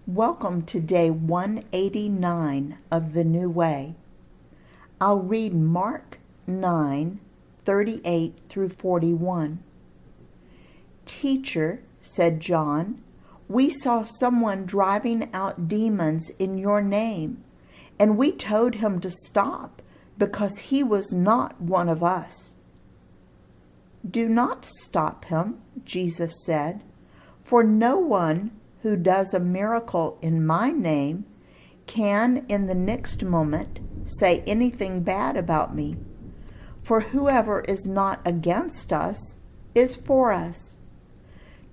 Welcome to day 189 of the New Way. I'll read Mark 9:38 through 41. "Teacher," said John, "we saw someone driving out demons in your name, and we told him to stop because he was not one of us." "Do not stop him," Jesus said, "for no one who does a miracle in my name can in the next moment say anything bad about me. For whoever is not against us is for us.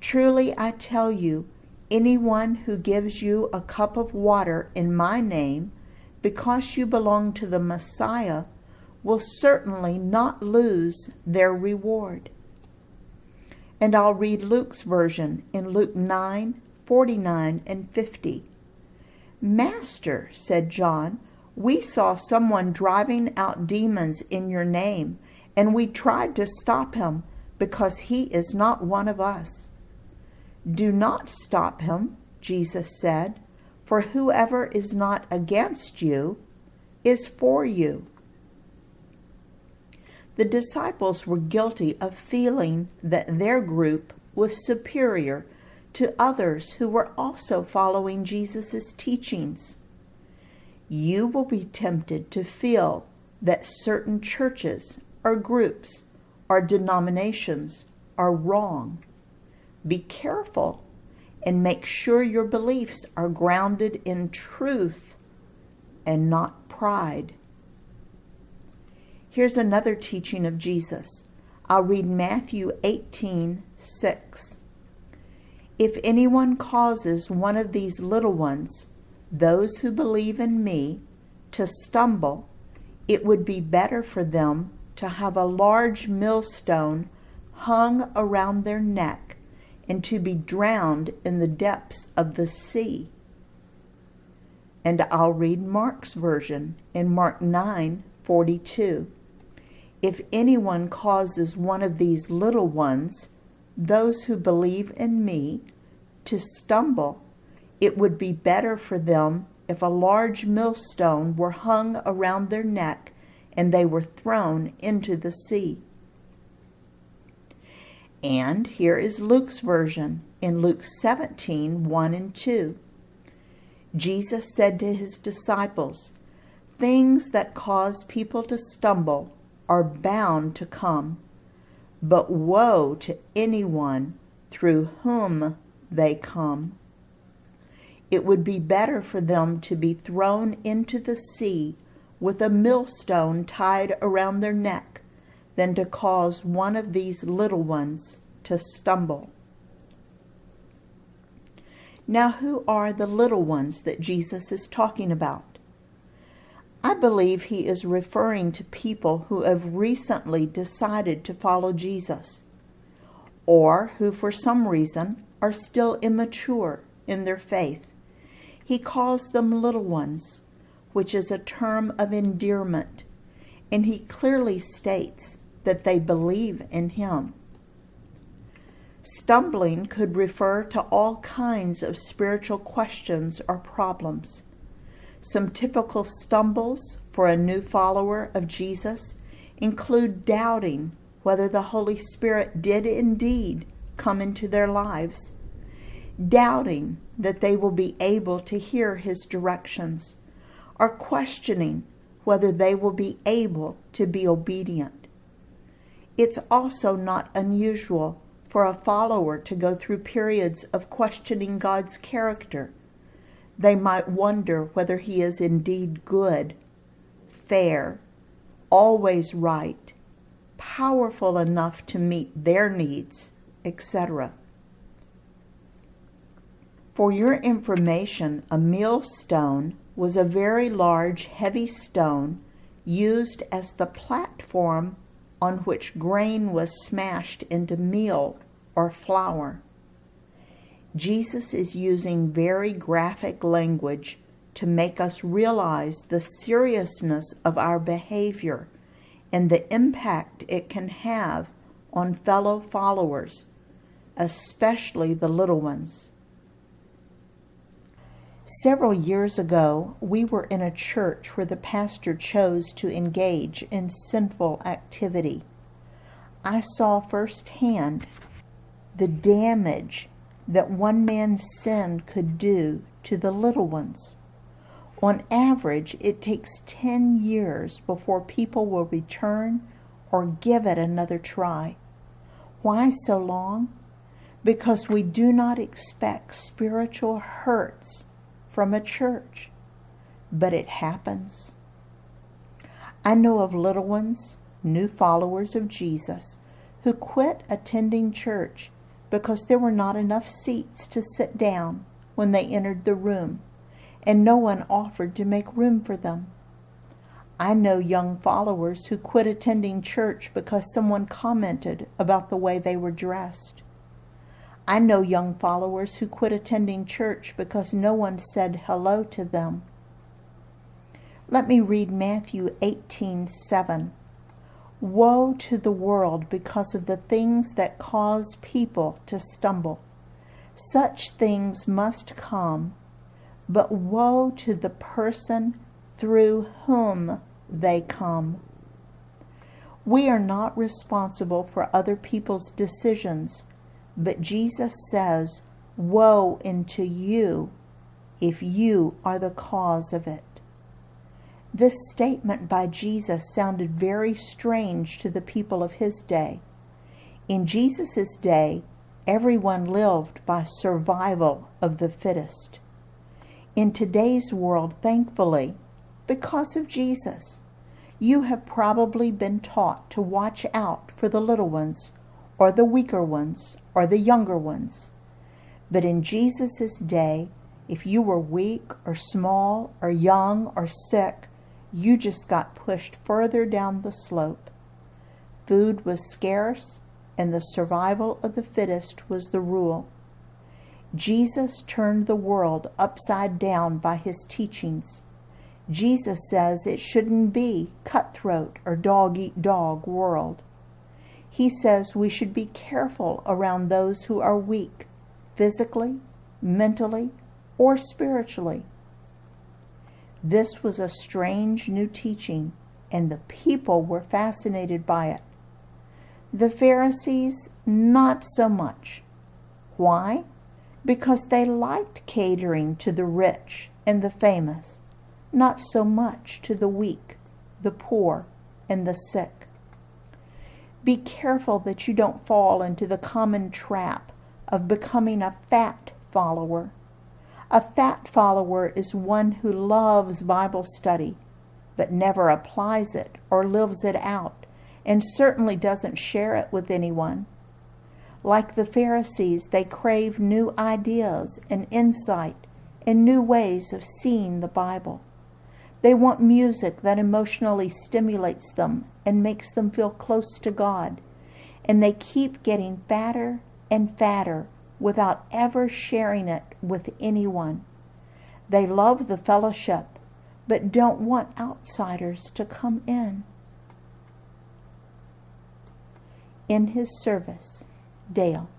Truly I tell you, anyone who gives you a cup of water in my name, because you belong to the Messiah, will certainly not lose their reward." And I'll read Luke's version in Luke 9:49 and 50. "Master," said John, "we saw someone driving out demons in your name, and we tried to stop him because he is not one of us." "Do not stop him," Jesus said, "for whoever is not against you is for you." The disciples were guilty of feeling that their group was superior to others who were also following Jesus' teachings. You will be tempted to feel that certain churches or groups or denominations are wrong. Be careful and make sure your beliefs are grounded in truth and not pride. Here's another teaching of Jesus. I'll read Matthew 18:6. "If anyone causes one of these little ones, those who believe in me, to stumble, it would be better for them to have a large millstone hung around their neck and to be drowned in the depths of the sea." And I'll read Mark's version in Mark 9:42. "If anyone causes one of these little ones, those who believe in me, to stumble, it would be better for them if a large millstone were hung around their neck and they were thrown into the sea." And here is Luke's version in Luke 17:1 and 2. Jesus said to his disciples, "Things that cause people to stumble are bound to come, but woe to anyone through whom they come. It would be better for them to be thrown into the sea with a millstone tied around their neck than to cause one of these little ones to stumble." Now, who are the little ones that Jesus is talking about? I believe he is referring to people who have recently decided to follow Jesus, or who for some reason are still immature in their faith. He calls them little ones, which is a term of endearment, and he clearly states that they believe in him. Stumbling could refer to all kinds of spiritual questions or problems. Some typical stumbles for a new follower of Jesus include doubting whether the Holy Spirit did indeed come into their lives, doubting that they will be able to hear his directions, or questioning whether they will be able to be obedient. It's also not unusual for a follower to go through periods of questioning God's character. They might wonder whether he is indeed good, fair, always right, powerful enough to meet their needs, etc. For your information, a millstone was a very large, heavy stone used as the platform on which grain was smashed into meal or flour. Jesus is using very graphic language to make us realize the seriousness of our behavior and the impact it can have on fellow followers, especially the little ones. Several years ago, we were in a church where the pastor chose to engage in sinful activity. I saw firsthand the damage that one man's sin could do to the little ones. On average, it takes 10 years before people will return or give it another try. Why so long? Because we do not expect spiritual hurts from a church, but it happens. I know of little ones, new followers of Jesus, who quit attending church because there were not enough seats to sit down when they entered the room, and no one offered to make room for them. I know young followers who quit attending church because someone commented about the way they were dressed. I know young followers who quit attending church because no one said hello to them. Let me read Matthew 18:7. Woe to the world because of the things that cause people to stumble. Such things must come, but woe to the person through whom they come. We are not responsible for other people's decisions, but Jesus says, woe unto you if you are the cause of it. This statement by Jesus sounded very strange to the people of his day. In Jesus' day, everyone lived by survival of the fittest. In today's world, thankfully, because of Jesus, you have probably been taught to watch out for the little ones, or the weaker ones, or the younger ones. But in Jesus' day, if you were weak or small or young or sick, you just got pushed further down the slope. Food was scarce, and the survival of the fittest was the rule. Jesus turned the world upside down by his teachings. Jesus says it shouldn't be cutthroat or dog-eat-dog world. He says we should be careful around those who are weak, physically, mentally, or spiritually. This was a strange new teaching, and the people were fascinated by it. The Pharisees, not so much. Why? Because they liked catering to the rich and the famous, not so much to the weak, the poor, and the sick. Be careful that you don't fall into the common trap of becoming a fat follower. A fat follower is one who loves Bible study, but never applies it or lives it out, and certainly doesn't share it with anyone. Like the Pharisees, they crave new ideas and insight and new ways of seeing the Bible. They want music that emotionally stimulates them and makes them feel close to God, and they keep getting fatter and fatter without ever sharing it with anyone. They love the fellowship, but don't want outsiders to come in. In his service, Dale.